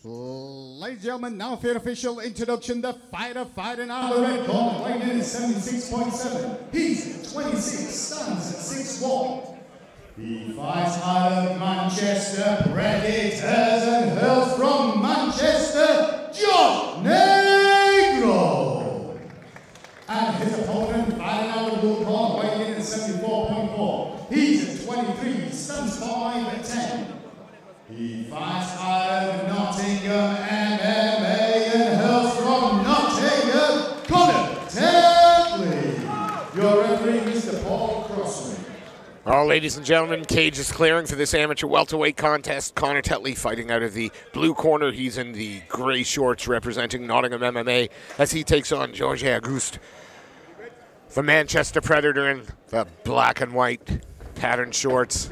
Ladies and gentlemen, now for your official introduction, the fighter fighting out of the red corner, weighing in at 76.7. He's 26, stands at 6'1". He fights out of Manchester, Predators and hails from Manchester, Jorge. And his opponent fighting out of the blue corner, weighing in at 74.4. He's at 23, stands 5'10". He fights out of Nottingham MMA and hails from Nottingham, Conor Tetley. Your referee, Mr. Paul Crossman. All ladies and gentlemen, cage is clearing for this amateur welterweight contest. Conor Tetley fighting out of the blue corner. He's in the gray shorts representing Nottingham MMA as he takes on Jorge Augusto, the Manchester Predator, in the black and white patterned shorts.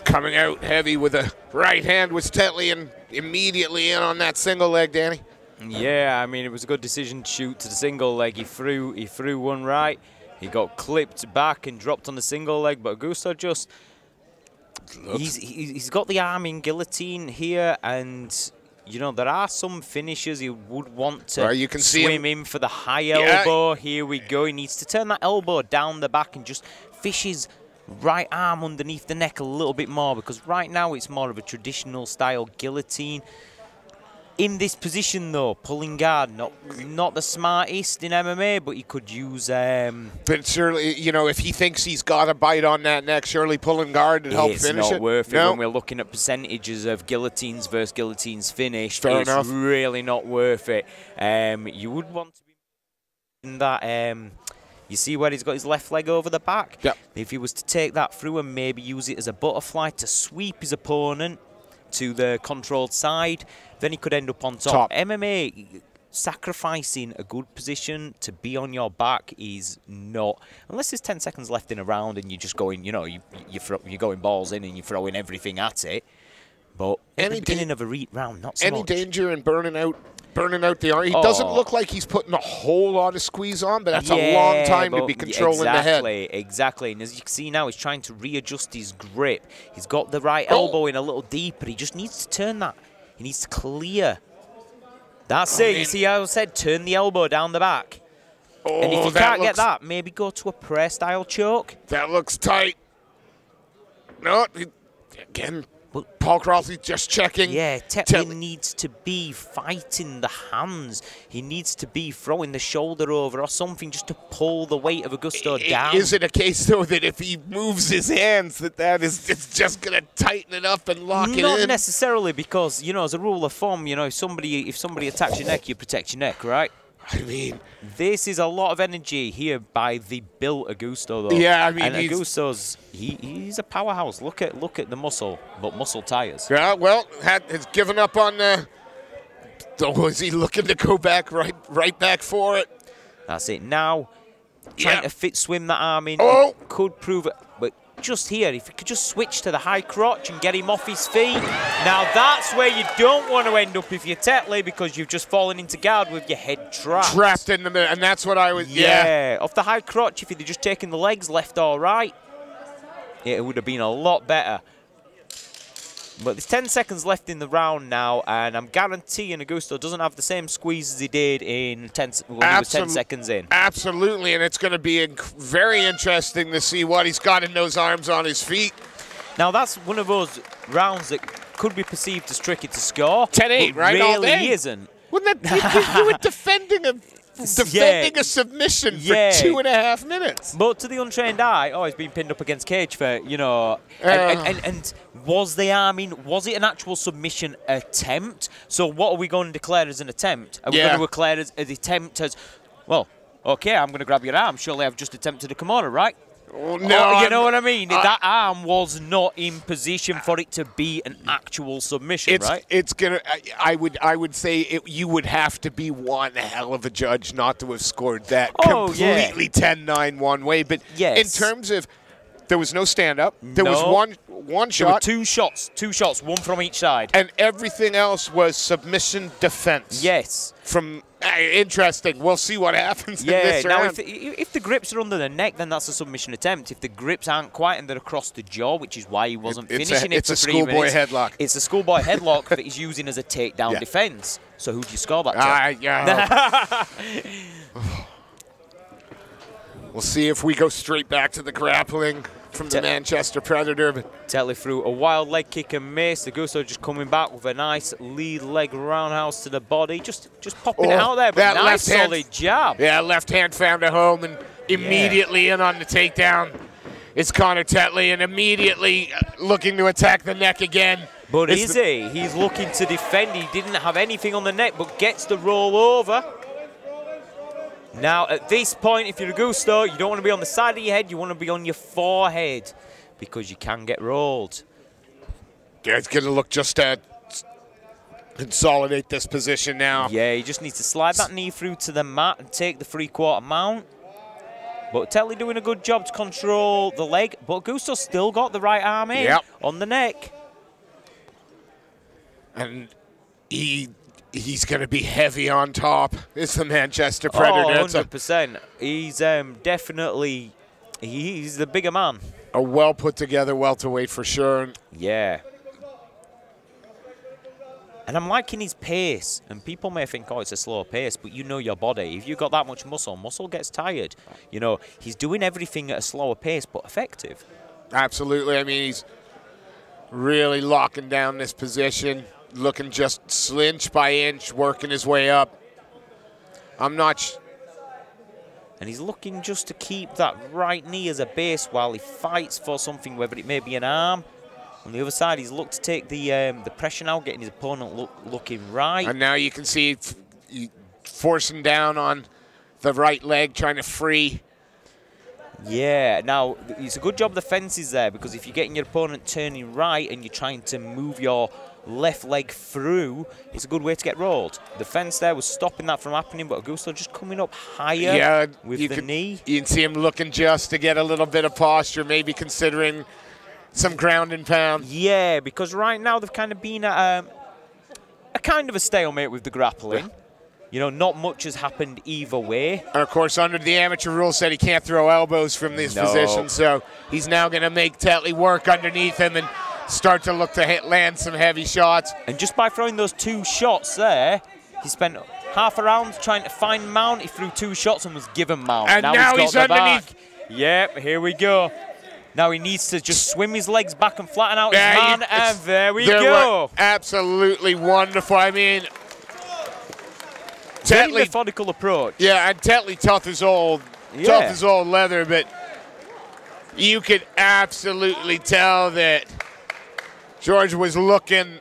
Coming out heavy with a right hand was Tetley, and immediately in on that single leg, Danny. Yeah, I mean, it was a good decision to shoot to the single leg. He threw one right. He got clipped back and dropped on the single leg, but Augusto just, he's got the arm in guillotine here, and you know, there are some finishers he would want to you can swim in for the high elbow. Here we go. He needs to turn that elbow down the back and just fish his right arm underneath the neck a little bit more, because right now it's more of a traditional style guillotine. In this position though, pulling guard, not the smartest in MMA, but he could use but surely, you know, if he thinks he's got a bite on that neck, surely pulling guard would help finish it. It's not worth it when we're looking at percentages of guillotines versus guillotines finished. Fair enough. It's really not worth it. You would want to be in that you see where he's got his left leg over the back? Yep. If he was to take that through and maybe use it as a butterfly to sweep his opponent to the controlled side, then he could end up on top. MMA, sacrificing a good position to be on your back is not, unless there's 10 seconds left in a round and you're just going, you know, you're going balls in and you're throwing everything at it. But at the beginning of a round, not so much. Any danger in burning out the arm? He doesn't look like he's putting a whole lot of squeeze on, but that's a long time to be controlling the head. Exactly. And as you can see now, he's trying to readjust his grip. He's got the right elbow in a little deeper. He just needs to turn that. He needs to clear. That's it. You see how I said, turn the elbow down the back. And if you can't get that, maybe go to a prayer-style choke. That looks tight. No, again, Paul Crossley just checking. Yeah, Tetley needs to be fighting the hands. He needs to be throwing the shoulder over or something just to pull the weight of Augusto down. Is it a case, though, that if he moves his hands, it's just going to tighten it up and lock it in? Not necessarily, because, you know, as a rule of thumb, you know, if somebody attacks your neck, you protect your neck, right? I mean, this is a lot of energy here by the built Augusto, though. Yeah, I mean, and Augusto's he's a powerhouse. Look at the muscle, but muscle tires. Yeah, well, has given up on. Is he looking to go back right back for it? That's it. Now, trying to swim that arm in. Oh, could prove it, but just here, if you could just switch to the high crotch and get him off his feet. Now that's where you don't want to end up if you're Tetley, because you've just fallen into guard with your head trapped in the middle, and that's what I was. Yeah, off the high crotch. If you'd just taken the legs left or right, it would have been a lot better. But there's 10 seconds left in the round now, and I'm guaranteeing Augusto doesn't have the same squeeze as he did in when he was 10 seconds in. Absolutely, and it's going to be very interesting to see what he's got in those arms on his feet. Now, that's one of those rounds that could be perceived as tricky to score. 10-8, right? Really isn't. Wouldn't that, you were defending a submission for 2.5 minutes. But to the untrained eye, he's been pinned up against cage for, you know, and was the arm in? Was it an actual submission attempt? So what are we going to declare as an attempt? Are we going to declare as an attempt as, well, okay, I'm going to grab your arm. Surely I've just attempted a Kimura, right? Oh, no, you know what I mean? That arm was not in position for it to be an actual submission, right? It's gonna. I would say you would have to be one hell of a judge not to have scored that completely 10-9 one way. But in terms of, there was no stand up. There was one There were shot. two shots, one from each side. And everything else was submission defense. Yes. From interesting. We'll see what happens in Yeah, this now round. if the grips are under the neck, then that's a submission attempt. If the grips aren't quite and they're across the jaw, which is why he wasn't finishing it it's for a 3 schoolboy minutes. headlock. It's a schoolboy headlock that he's using as a takedown defense. So who do you score that to? Yeah. We'll see if we go straight back to the grappling from the Manchester Predator. But Tetley threw a wild leg kick and missed. Augusto just coming back with a nice lead leg roundhouse to the body. Just popping it out there, but nice solid jab. Yeah, left hand found a home and immediately in on the takedown is Conor Tetley, and immediately looking to attack the neck again. But is he? He's looking to defend. He didn't have anything on the neck, but gets the roll over. Now, at this point, if you're Augusto, you don't want to be on the side of your head. You want to be on your forehead because you can get rolled. Yeah, it's going to look just to consolidate this position now. Yeah, he just needs to slide that knee through to the mat and take the 3/4 mount. But Tetley doing a good job to control the leg. But Augusto's still got the right arm in on the neck. And he's going to be heavy on top. It's the Manchester Predator. Oh, 100%. He's definitely, he's the bigger man. A well put together welterweight for sure. Yeah. And I'm liking his pace. And people may think, oh, it's a slow pace, but you know your body. If you've got that much muscle, muscle gets tired. You know, he's doing everything at a slower pace, but effective. Absolutely. I mean, he's really locking down this position, looking just inch by inch, working his way up. I'm not... And he's looking just to keep that right knee as a base while he fights for something, whether it may be an arm. On the other side, he's looked to take the pressure now, getting his opponent looking right. And now you can see forcing down on the right leg, trying to free. Yeah, now, it's a good job the fence is there, because if you're getting your opponent turning right and you're trying to move your left leg through, it's a good way to get rolled. The fence there was stopping that from happening, but Augusto just coming up higher with the knee. You can see him looking just to get a little bit of posture, maybe considering some ground and pound. Yeah, because right now they've kind of been at a kind of a stalemate with the grappling. You know, not much has happened either way. And of course, under the amateur rules, said he can't throw elbows from this position, so he's now going to make Tetley work underneath him and start to look to land some heavy shots. And just by throwing those 2 shots there, he spent half a round trying to find mount. He threw 2 shots and was given mount. And now he's underneath. Yep, here we go. Now he needs to just swim his legs back and flatten out his man, and there we go. Absolutely wonderful. I mean, Tetley, methodical approach. Yeah, and Tetley tough as old leather, but you could absolutely tell that George was looking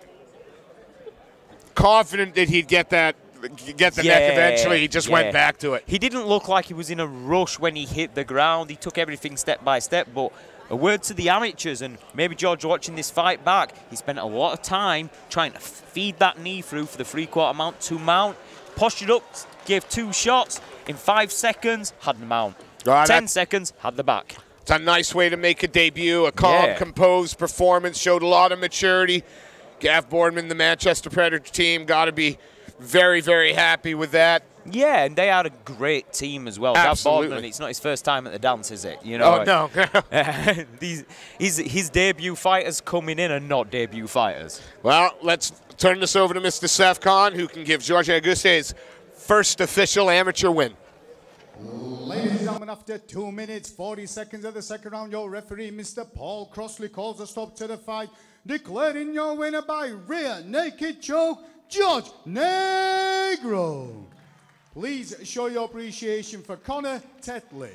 confident that he'd get the neck eventually. He just went back to it. He didn't look like he was in a rush when he hit the ground. He took everything step by step, but a word to the amateurs, and maybe George watching this fight back, he spent a lot of time trying to feed that knee through for the 3/4 mount to mount. Postured up, gave 2 shots. In 5 seconds, had the mount. 10 seconds, had the back. It's a nice way to make a debut. A calm, composed performance. Showed a lot of maturity. Gav Boardman, the Manchester Predator team, got to be very, very happy with that. Yeah, and they are a great team as well. Gav Boardman, it's not his first time at the dance, is it? You know, no. his debut fighters coming in are not debut fighters. Well, let's turn this over to Mr. Seth Khan, who can give Jorge Augusto his first official amateur win. Ladies and gentlemen, after 2 minutes, 40 seconds of the second round, your referee, Mr. Paul Crossley, calls a stop to the fight, declaring your winner by rear naked choke, George Negro. Please show your appreciation for Conor Tetley.